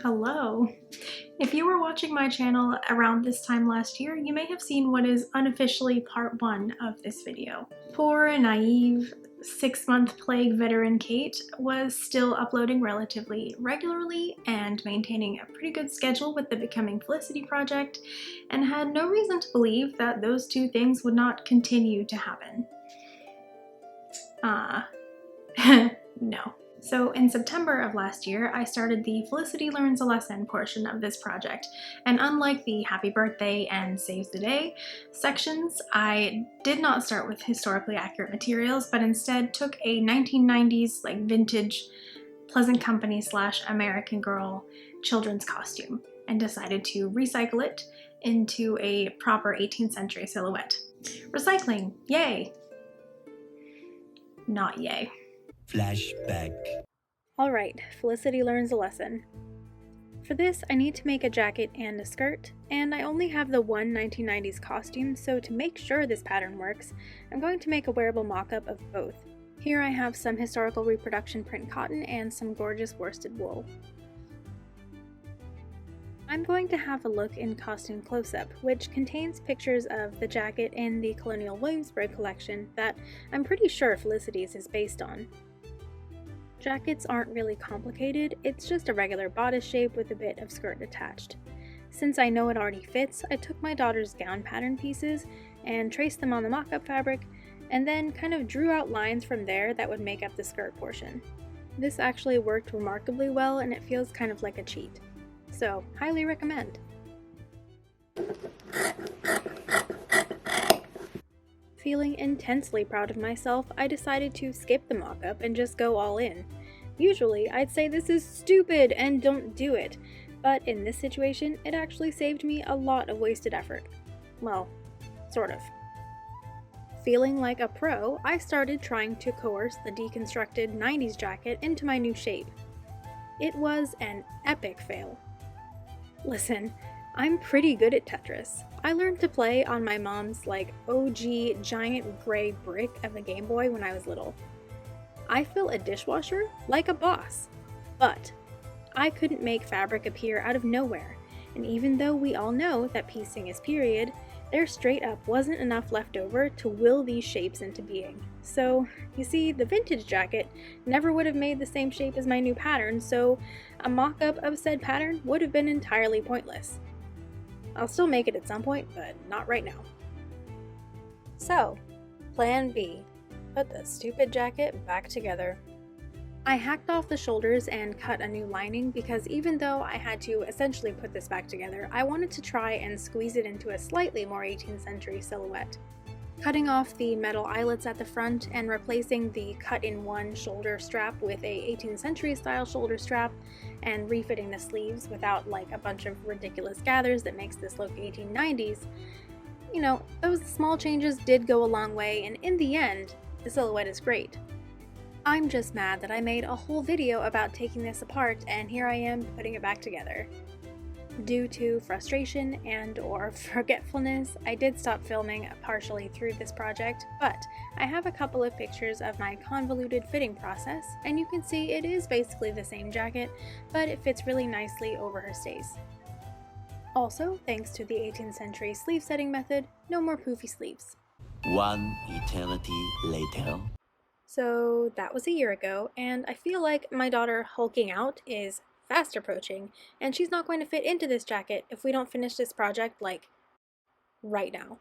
Hello! If you were watching my channel around this time last year, you may have seen what is unofficially part 1 of this video. Poor, naive, 6-month plague veteran Kate was still uploading relatively regularly and maintaining a pretty good schedule with the Becoming Felicity project, and had no reason to believe that those two things would not continue to happen. No. So in September of last year, I started the Felicity Learns a Lesson portion of this project, and unlike the Happy Birthday and Saves the Day sections, I did not start with historically accurate materials, but instead took a 1990s, vintage Pleasant Company / American Girl children's costume and decided to recycle it into a proper 18th century silhouette. Recycling, yay! Not yay. Flashback. Alright, Felicity learns a lesson. For this, I need to make a jacket and a skirt, and I only have the one 1990s costume, so to make sure this pattern works, I'm going to make a wearable mock-up of both. Here I have some historical reproduction print cotton and some gorgeous worsted wool. I'm going to have a look in Costume Close-Up, which contains pictures of the jacket in the Colonial Williamsburg collection that I'm pretty sure Felicity's is based on. Jackets aren't really complicated, it's just a regular bodice shape with a bit of skirt attached. Since I know it already fits, I took my daughter's gown pattern pieces and traced them on the mock-up fabric, and then kind of drew out lines from there that would make up the skirt portion. This actually worked remarkably well, and it feels kind of like a cheat. So, highly recommend. Feeling intensely proud of myself, I decided to skip the mock-up and just go all in. Usually, I'd say this is stupid and don't do it, but in this situation, it actually saved me a lot of wasted effort. Well, sort of. Feeling like a pro, I started trying to coerce the deconstructed 90s jacket into my new shape. It was an epic fail. Listen, I'm pretty good at Tetris. I learned to play on my mom's OG giant gray brick of a Game Boy when I was little. I fill a dishwasher like a boss, but I couldn't make fabric appear out of nowhere, and even though we all know that piecing is period, there straight up wasn't enough left over to will these shapes into being. So, you see, the vintage jacket never would have made the same shape as my new pattern, so a mock-up of said pattern would have been entirely pointless. I'll still make it at some point, but not right now. So, plan B. Put the stupid jacket back together. I hacked off the shoulders and cut a new lining because even though I had to essentially put this back together, I wanted to try and squeeze it into a slightly more 18th century silhouette. Cutting off the metal eyelets at the front and replacing the cut-in-one shoulder strap with a 18th century style shoulder strap and refitting the sleeves without a bunch of ridiculous gathers that makes this look 1890s, those small changes did go a long way, and in the end, the silhouette is great. I'm just mad that I made a whole video about taking this apart and here I am putting it back together. Due to frustration and/or forgetfulness, I did stop filming partially through this project, but I have a couple of pictures of my convoluted fitting process, and you can see it is basically the same jacket, but it fits really nicely over her stays. Also, thanks to the 18th century sleeve setting method, no more poofy sleeves. One eternity later. So that was a year ago, and I feel like my daughter hulking out is fast approaching, and she's not going to fit into this jacket if we don't finish this project, right now.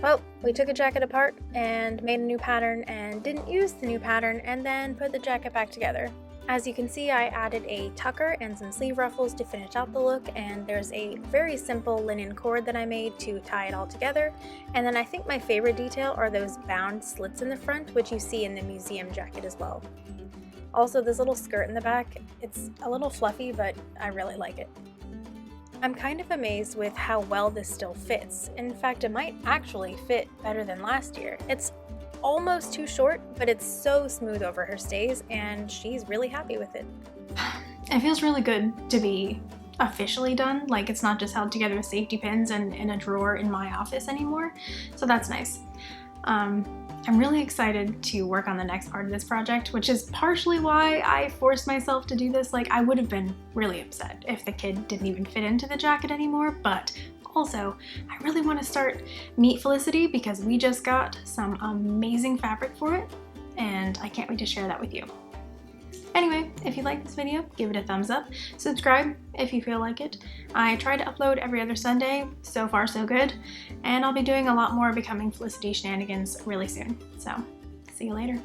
Well, we took a jacket apart and made a new pattern and didn't use the new pattern and then put the jacket back together. As you can see, I added a tucker and some sleeve ruffles to finish out the look, and there's a very simple linen cord that I made to tie it all together. And then I think my favorite detail are those bound slits in the front, which you see in the museum jacket as well. Also, this little skirt in the back, it's a little fluffy, but I really like it. I'm kind of amazed with how well this still fits. In fact, it might actually fit better than last year. It's almost too short, but it's so smooth over her stays, and she's really happy with it. It feels really good to be officially done, like it's not just held together with safety pins and in a drawer in my office anymore, so that's nice. I'm really excited to work on the next part of this project, which is partially why I forced myself to do this. Like, I would have been really upset if the kid didn't even fit into the jacket anymore, but also, I really want to start Meet Felicity because we just got some amazing fabric for it, and I can't wait to share that with you. Anyway, if you like this video, give it a thumbs up, subscribe if you feel like it. I try to upload every other Sunday, so far so good, and I'll be doing a lot more Becoming Felicity shenanigans really soon, so see you later.